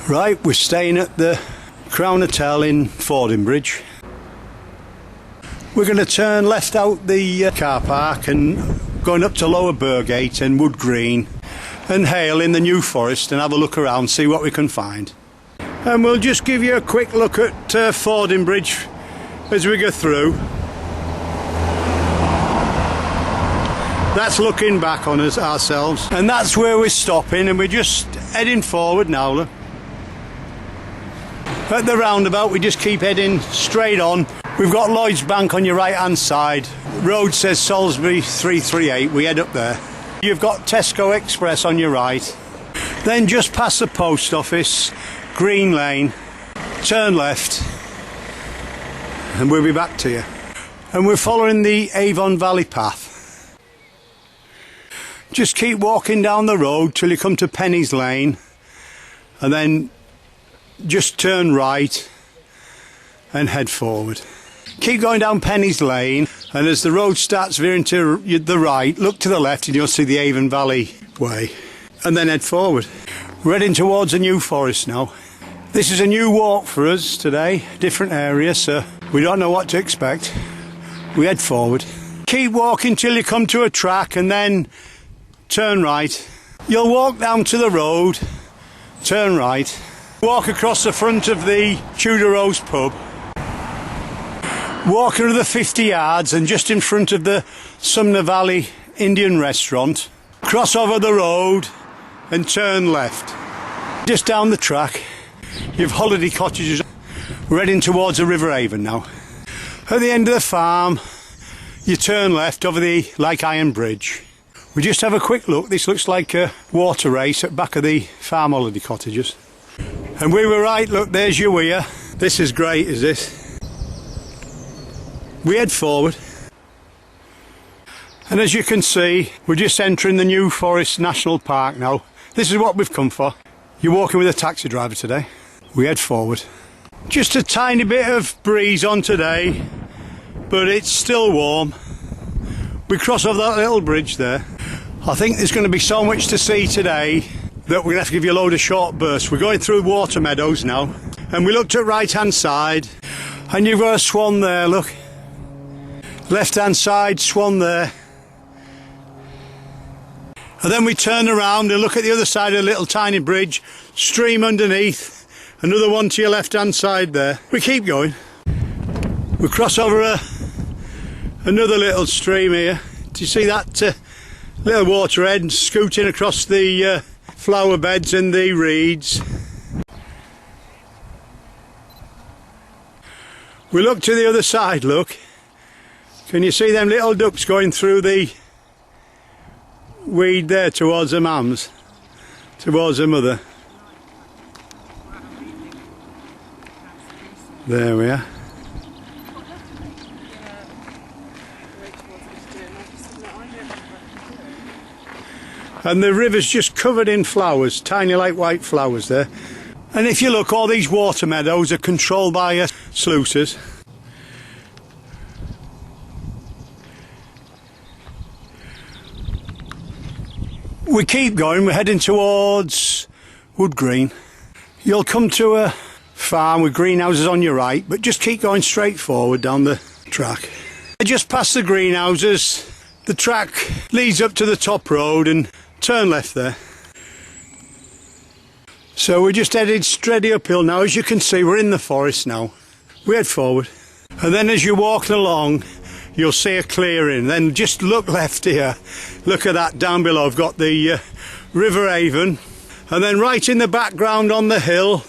Right, we're staying at the Crown Hotel in Fordingbridge. We're going to turn left out the car park and going up to Lower Burgate and Woodgreen and Hale in the New Forest and have a look around, see what we can find. And we'll just give you a quick look at Fordingbridge as we go through. That's looking back on us ourselves, and that's where we're stopping, and we're just heading forward now. Look. At the roundabout we just keep heading straight on. We've got Lloyd's Bank on your right hand side. Road says Salisbury 338, we head up there. You've got Tesco Express on your right. Then just past the post office, Green Lane, turn left and we'll be back to you. And we're following the Avon Valley path. Just keep walking down the road till you come to Penny's Lane and then just turn right and head forward. Keep going down Penny's Lane, and as the road starts veering to the right, look to the left and you'll see the Avon Valley way, and then head forward. We're heading towards a New Forest now. This is a new walk for us today, different area, so we don't know what to expect. We head forward. Keep walking till you come to a track and then turn right. You'll walk down to the road, turn right, walk across the front of the Tudor Rose Pub, walk another 50 yards and just in front of the Sumner Valley Indian restaurant, cross over the road and turn left. Just down the track you've holiday cottages. We're heading towards the River Avon now. At the end of the farm you turn left over the Like Iron Bridge. We just have a quick look. This looks like a water race at the back of the farm holiday cottages. And we were right, look, there's your weir. This is great, is this? We head forward, and as you can see we're just entering the New Forest National Park now. This is what we've come for. You're walking with a taxi driver today. We head forward. Just a tiny bit of breeze on today, but it's still warm. We cross over that little bridge there. I think there's going to be so much to see today that we're going to have to give you a load of short bursts. We're going through water meadows now, and we looked at right hand side and you've got a swan there, look. Left hand side, swan there. And then we turn around and look at the other side of the little tiny bridge, stream underneath, another one to your left hand side there. We keep going. We cross over another little stream here. Do you see that little waterhead scooting across the flower beds and the reeds? We look to the other side, look. Can you see them little ducks going through the weed there towards the mums, towards the mother? There we are. And the river's just covered in flowers, tiny like white flowers there. And if you look, all these water meadows are controlled by sluices. We keep going, we're heading towards Woodgreen. You'll come to a farm with greenhouses on your right, but just keep going straight forward down the track. Just past the greenhouses, the track leads up to the top road and turn left there. So we're just headed straight uphill now. As you can see, we're in the forest now. We head forward. And then as you're walking along, you'll see a clearing. Then just look left here. Look at that down below. I've got the River Avon. And then right in the background on the hill,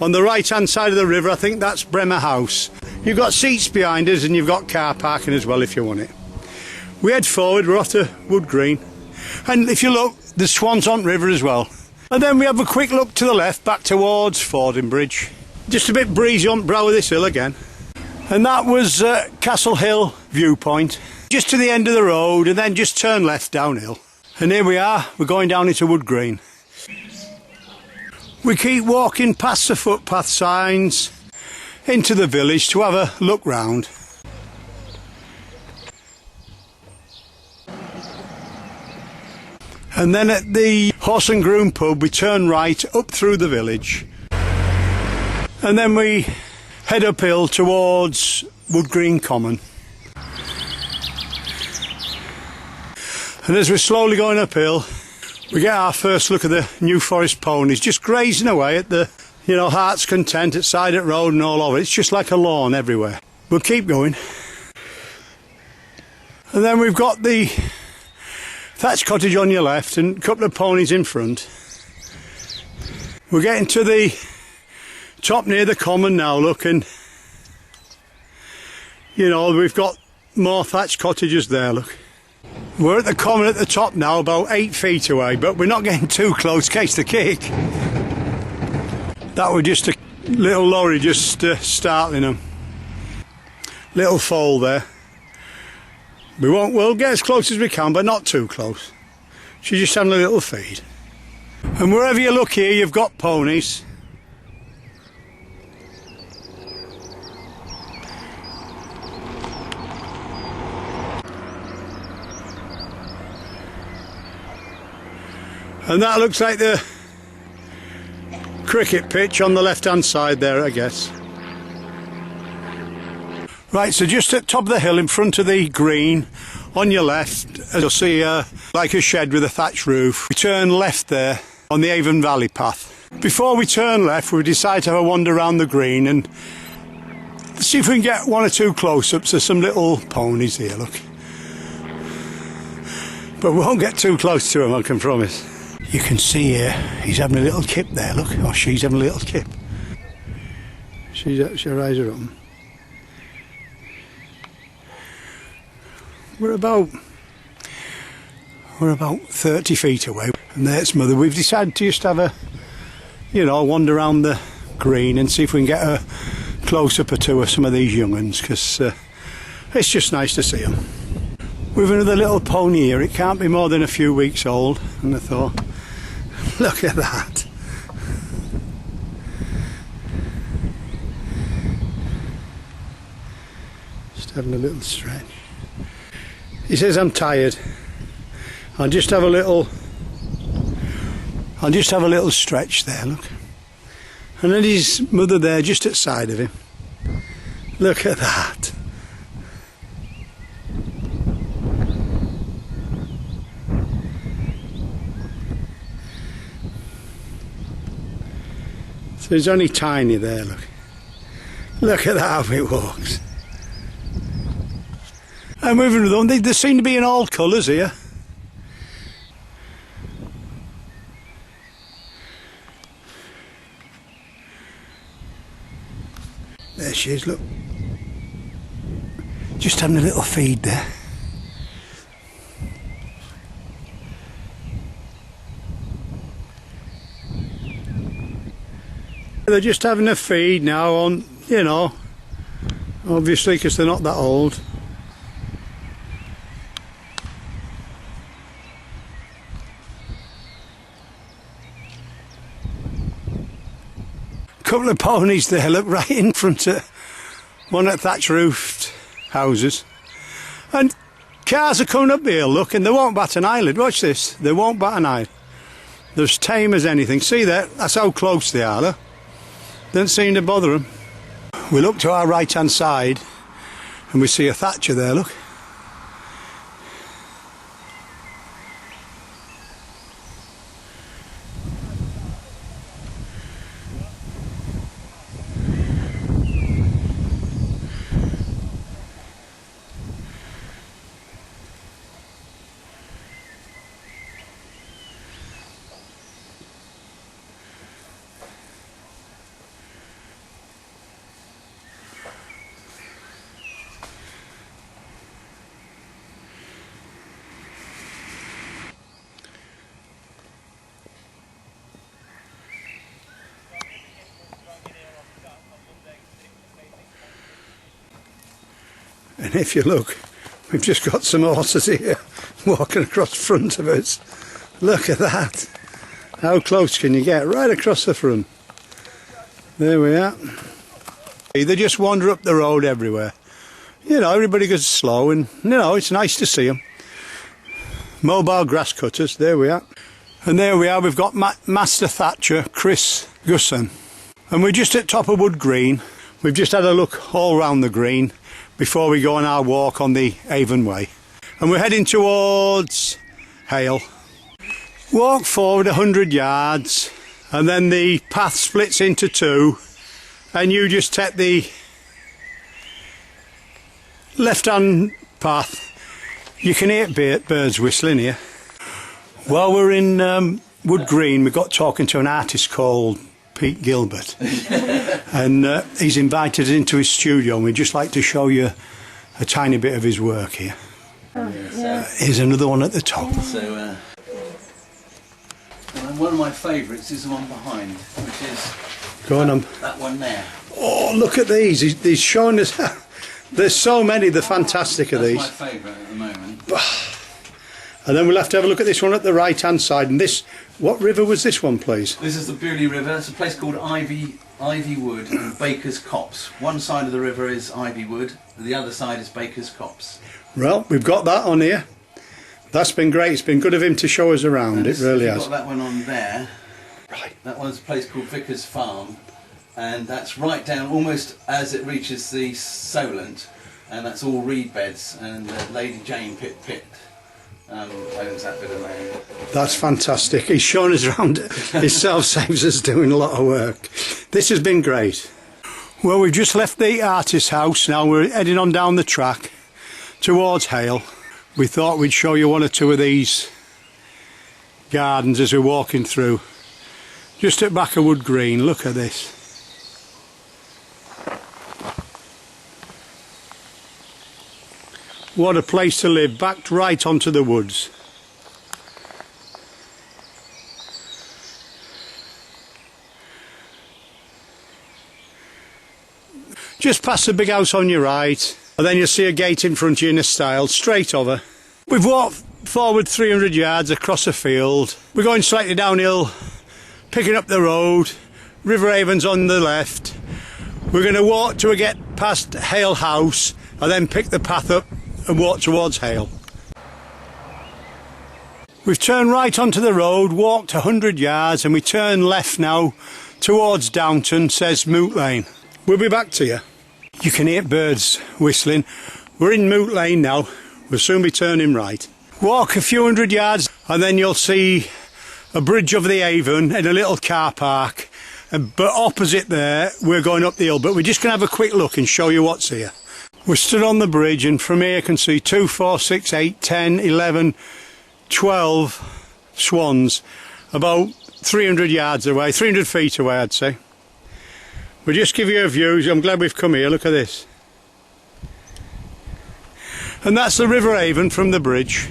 on the right hand side of the river, I think that's Bremer House. You've got seats behind us and you've got car parking as well if you want it. We head forward, we're off to Woodgreen. And if you look, the swans on river as well. And then we have a quick look to the left, back towards Fordingbridge. Just a bit breezy on brow of this hill again. And that was Castle Hill viewpoint. Just to the end of the road and then just turn left downhill. And here we are, we're going down into Woodgreen. We keep walking past the footpath signs into the village to have a look round. And then at the Horse and Groom pub we turn right up through the village. And then we head uphill towards Woodgreen Common. And as we're slowly going uphill, we get our first look at the new Forest Ponies just grazing away at the, you know, heart's content at side of the road and all over. It's just like a lawn everywhere. We'll keep going. And then we've got the Thatch Cottage on your left and a couple of ponies in front. We're getting to the top near the common now, look, and you know, we've got more thatched cottages there, look. We're at the common at the top now, about 8 feet away, but we're not getting too close in case the kick. That was just a little lorry just startling them. Little foal there. We'll get as close as we can, but not too close. She's just having a little feed. And wherever you look here, you've got ponies. And that looks like the cricket pitch on the left hand side there, I guess. Right, so just at the top of the hill in front of the green, on your left, you'll see like a shed with a thatched roof. We turn left there on the Avon Valley path. Before we turn left, we decide to have a wander around the green and see if we can get 1 or 2 close-ups of some little ponies here, look. But we won't get too close to them, I can promise. You can see here, he's having a little kip there, look. Or she's having a little kip. She'll rise her up. We're about 30 feet away, and there's Mother. We've decided to just have a, you know, wander around the green and see if we can get a close-up or 2 of some of these young ones, because it's just nice to see them. We've another little pony here. It can't be more than a few weeks old, and I thought, look at that. Just having a little stretch. He says, I'm tired. I'll just have a little stretch there, look. And then his mother there just at the side of him. Look at that. So he's only tiny there, look. Look at that, how it walks. And moving with them, they seem to be in all colours here. There she is, look. Just having a little feed there. They're just having a feed now on, you know, obviously because they're not that old. Couple of ponies there, look, right in front of one of the thatch roofed houses. And cars are coming up here, look, and they won't bat an eyelid. Watch this, they won't bat an eyelid. They're as tame as anything. See there, that's how close they are, look. Don't seem to bother them. We look to our right hand side and we see a thatcher there, look. And if you look, we've just got some horses here walking across the front of us. Look at that. How close can you get? Right across the front. There we are. They just wander up the road everywhere. You know, everybody goes slow and, you know, it's nice to see them. Mobile grass cutters, there we are. And there we are, we've got Master Thatcher, Chris Gusson. And we're just at top of Woodgreen. We've just had a look all round the green before we go on our walk on the Avon Way. And we're heading towards Hale. Walk forward 100 yards and then the path splits into two and you just take the left hand path. You can hear birds whistling here. While we're in Woodgreen, we got talking to an artist called Gilbert and he's invited us into his studio and we'd just like to show you a tiny bit of his work here. Here's another one at the top. So one of my favourites is the one behind, which is that one there. Oh, look at these. He's showing us. There's so many, they're fantastic of these. That's my favourite at the moment. And then we'll have to have a look at this one at the right hand side. And this, what river was this one, please? This is the Bewley River. It's a place called Ivywood and Baker's Copse. One side of the river is Ivywood, the other side is Baker's Copse. Well, we've got that on here. That's been great. It's been good of him to show us around. It really has. Got that one on there. Right. That one's a place called Vicar's Farm, and that's right down almost as it reaches the Solent, and that's all reed beds. And Lady Jane Pitt owns that bit of land. That's fantastic. He's shown us around. Himself saves us doing a lot of work. This has been great. Well, we've just left the artist's house. Now we're heading on down the track towards Hale. We thought we'd show you one or two of these gardens as we're walking through. Just at back of Woodgreen, look at this. What a place to live, backed right onto the woods. Just past the big house on your right. And then you'll see a gate in front of you in a stile, straight over. We've walked forward 300 yards across a field. We're going slightly downhill, picking up the road. River Avon's on the left. We're going to walk till we get past Hale House and then pick the path up and walk towards Hale. We've turned right onto the road, walked 100 yards and we turn left now towards Downton, says Moot Lane. We'll be back to you. You can hear birds whistling. We're in Moot Lane now. We'll soon be turning right. Walk a few hundred yards and then you'll see a bridge over the Avon in a little car park. But opposite there, we're going up the hill. But we're just going to have a quick look and show you what's here. We're stood on the bridge and from here you can see 2, 4, 6, 8, 10, 11, 12 swans. About 300 yards away, 300 feet away I'd say. We'll just give you a view. I'm glad we've come here. Look at this. And that's the River Avon from the bridge.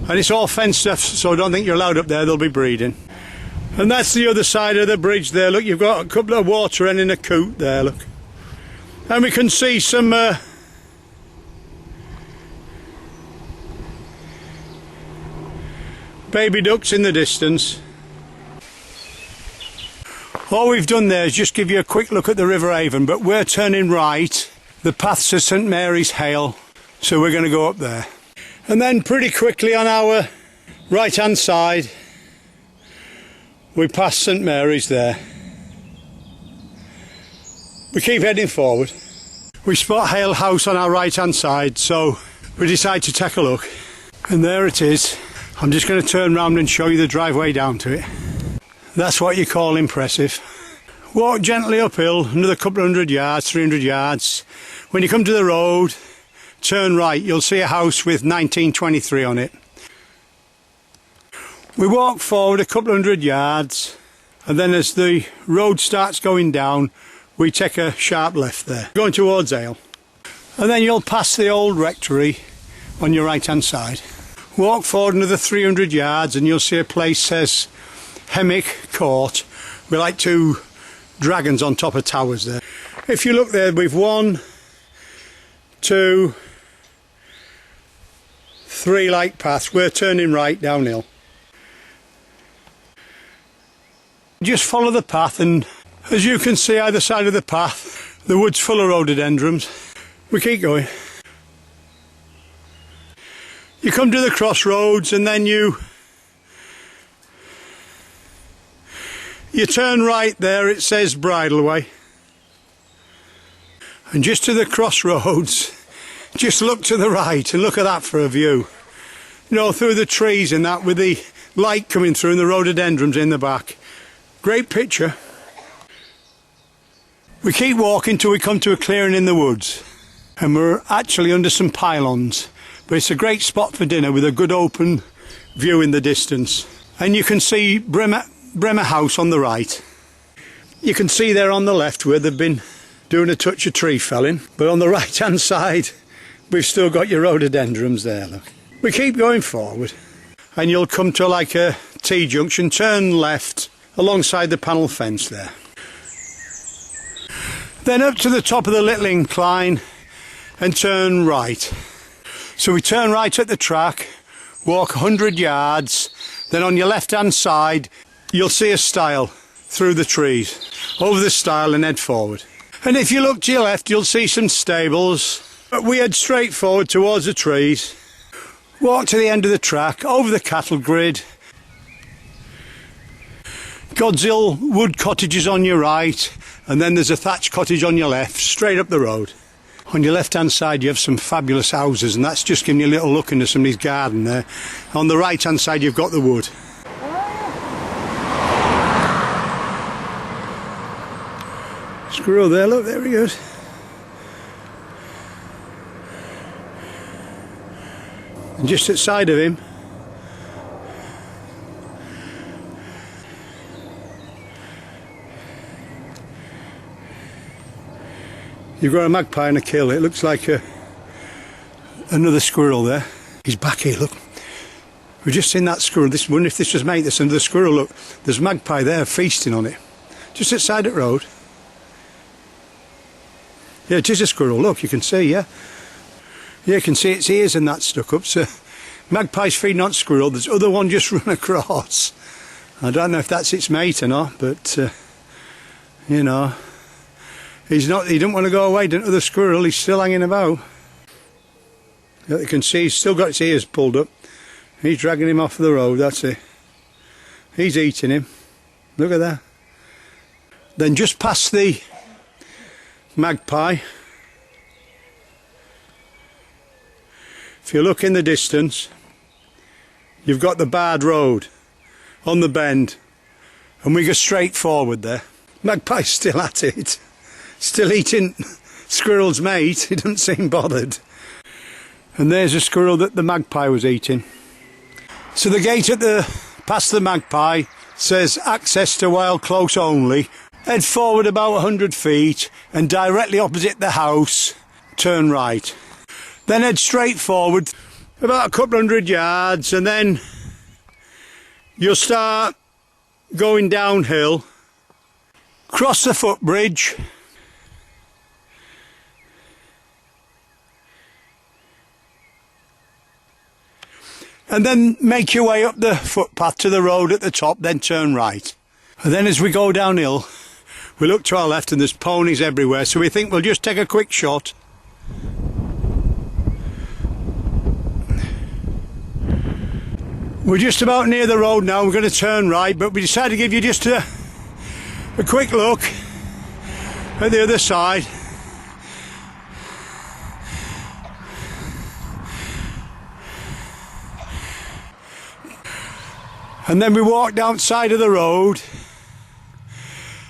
And it's all fenced off, so I don't think you're allowed up there. They'll be breeding. And that's the other side of the bridge there. Look, you've got a couple of water hen in a coot there, look. And we can see some baby ducks in the distance. All we've done there is just give you a quick look at the River Avon, but we're turning right. The path's to St Mary's Hale, so we're going to go up there. And then pretty quickly on our right hand side, we pass St Mary's there. We keep heading forward. We spot Hale House on our right hand side, so we decide to take a look. And there it is. I'm just going to turn round and show you the driveway down to it. That's what you call impressive. Walk gently uphill, another couple of 100 yards, 300 yards. When you come to the road, turn right, you'll see a house with 1923 on it. We walk forward a couple of 100 yards, and then as the road starts going down, we take a sharp left there, going towards Hale. And then you'll pass the old rectory on your right hand side. Walk forward another 300 yards and you'll see a place says Hemmick Court with like two dragons on top of towers there. If you look there, we've 1, 2, 3 like paths. We're turning right downhill. Just follow the path, and as you can see either side of the path, the wood's full of rhododendrons. We keep going. You come to the crossroads and then you You turn right there, it says Bridleway. And just to the crossroads, just look to the right and look at that for a view. You know, through the trees and that, with the light coming through and the rhododendrons in the back. Great picture. We keep walking till we come to a clearing in the woods. And we're actually under some pylons. But it's a great spot for dinner with a good open view in the distance. And you can see Bremer House on the right. You can see there on the left where they've been doing a touch of tree felling. But on the right hand side, we've still got your rhododendrons there, look. We keep going forward. And you'll come to like a T-junction, turn left alongside the panel fence there. Then up to the top of the little incline and turn right. So we turn right at the track, walk 100 yards, then on your left hand side you'll see a stile through the trees, over the stile and head forward. And if you look to your left you'll see some stables, but we head straight forward towards the trees, walk to the end of the track, over the cattle grid, Godshill wood cottages on your right, and then there's a thatch cottage on your left, straight up the road. On your left hand side you have some fabulous houses, and that's just giving you a little look into somebody's garden there. On the right hand side you've got the wood. Squirrel there, look, there he goes. And just outside of him you've got a magpie and a kill. It looks like another squirrel there. He's back here, look. We've just seen that squirrel. I wonder if this was mate, this another squirrel, look. There's a magpie there feasting on it. Just outside the road. Yeah, it is a squirrel, look, you can see, yeah. Yeah, you can see its ears and that stuck up. So magpie's feeding on squirrel. There's other one just run across. I don't know if that's its mate or not, but, you know. He didn't want to go away, didn't the squirrel, he's still hanging about. You can see he's still got his ears pulled up. He's dragging him off the road, that's it. He's eating him. Look at that. Then just past the magpie, if you look in the distance, you've got the barred road on the bend. And we go straight forward there. Magpie's still at it. Still eating squirrel's mate, he doesn't seem bothered. And there's a squirrel that the magpie was eating. So the gate past the magpie says access to wild close only. Head forward about 100 feet and directly opposite the house, turn right. Then head straight forward about a couple 100 yards and then you'll start going downhill, cross the footbridge, and then make your way up the footpath to the road at the top, then turn right. And then as we go downhill, we look to our left and there's ponies everywhere, so we think we'll just take a quick shot. We're just about near the road now, we're going to turn right, but we decided to give you just a quick look at the other side. And then we walked outside of the road,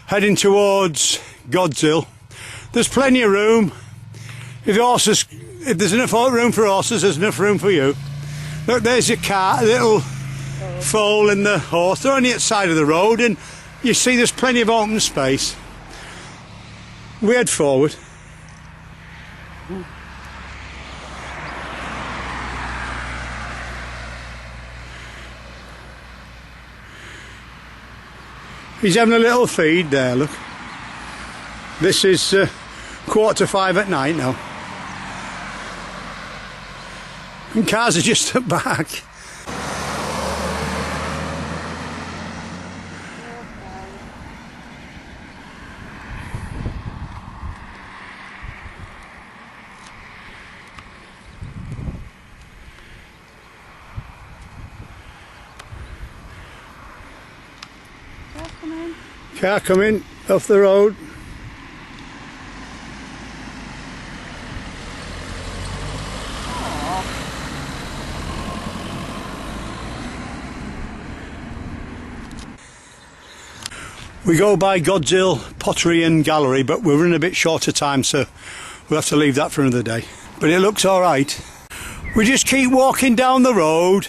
heading towards Godshill. There's plenty of room. If there's enough room for horses, there's enough room for you. Look, there's your car, a little foal and the horse. They're only at the side of the road, and you see there's plenty of open space. We head forward. He's having a little feed there, look. This is 4:45 at night now. And cars are just at back. Car coming off the road. We go by Godshill Pottery and Gallery, but we're running a bit short of time, so we'll have to leave that for another day. But it looks alright. We just keep walking down the road,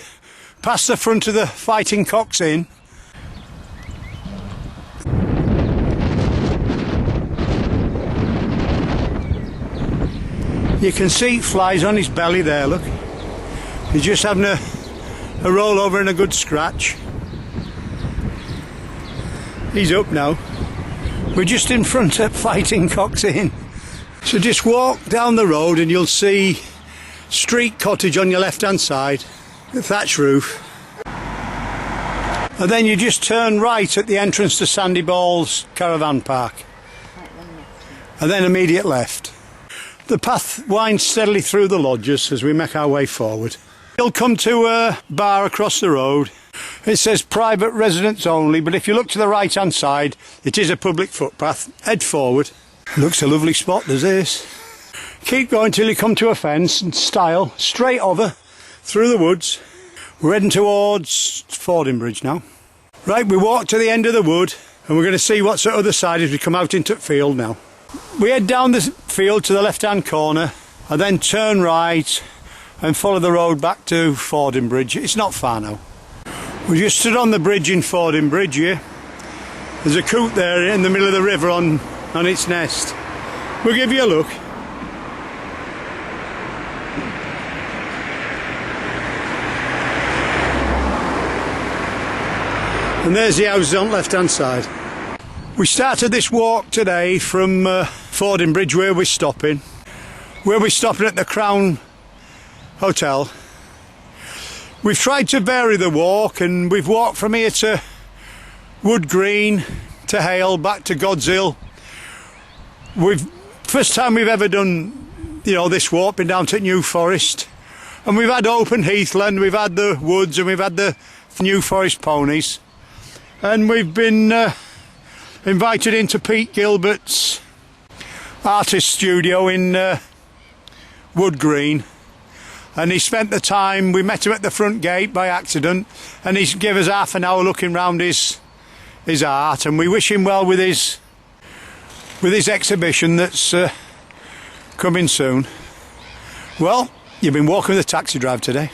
past the front of the Fighting Cocks Inn. You can see flies on his belly there, look. He's just having a roll over and a good scratch. He's up now. We're just in front of Fighting Cocks Inn. So just walk down the road and you'll see Street Cottage on your left hand side, the thatch roof. And then you just turn right at the entrance to Sandy Ball's caravan park. And then immediate left. The path winds steadily through the lodges as we make our way forward. You'll come to a bar across the road. It says private residents only, but if you look to the right hand side, it is a public footpath. Head forward. Looks a lovely spot, does this. Keep going till you come to a fence and style straight over through the woods. We're heading towards Fordingbridge now. Right, we walk to the end of the wood and we're going to see what's the other side as we come out into the field now. We head down the field to the left hand corner and then turn right and follow the road back to Fordham Bridge. It's not far now. We just stood on the bridge in Fordham Bridge here. There's a coot there in the middle of the river on its nest. We'll give you a look. And there's the houses on the left hand side. We started this walk today from Fordham Bridge where we're stopping. Where we're stopping at the Crown Hotel. We've tried to vary the walk and we've walked from here to Woodgreen, to Hale, back to Godshill. First time we've ever done, this walk, been down to New Forest. And we've had open heathland, we've had the woods and we've had the new Forest Ponies. And we've been invited into Pete Gilbert's artist studio in Woodgreen. And he spent the time, we met him at the front gate by accident, and he gave us half an hour looking round his art, and we wish him well with his exhibition that's coming soon. Well, you've been walking the taxi drive today.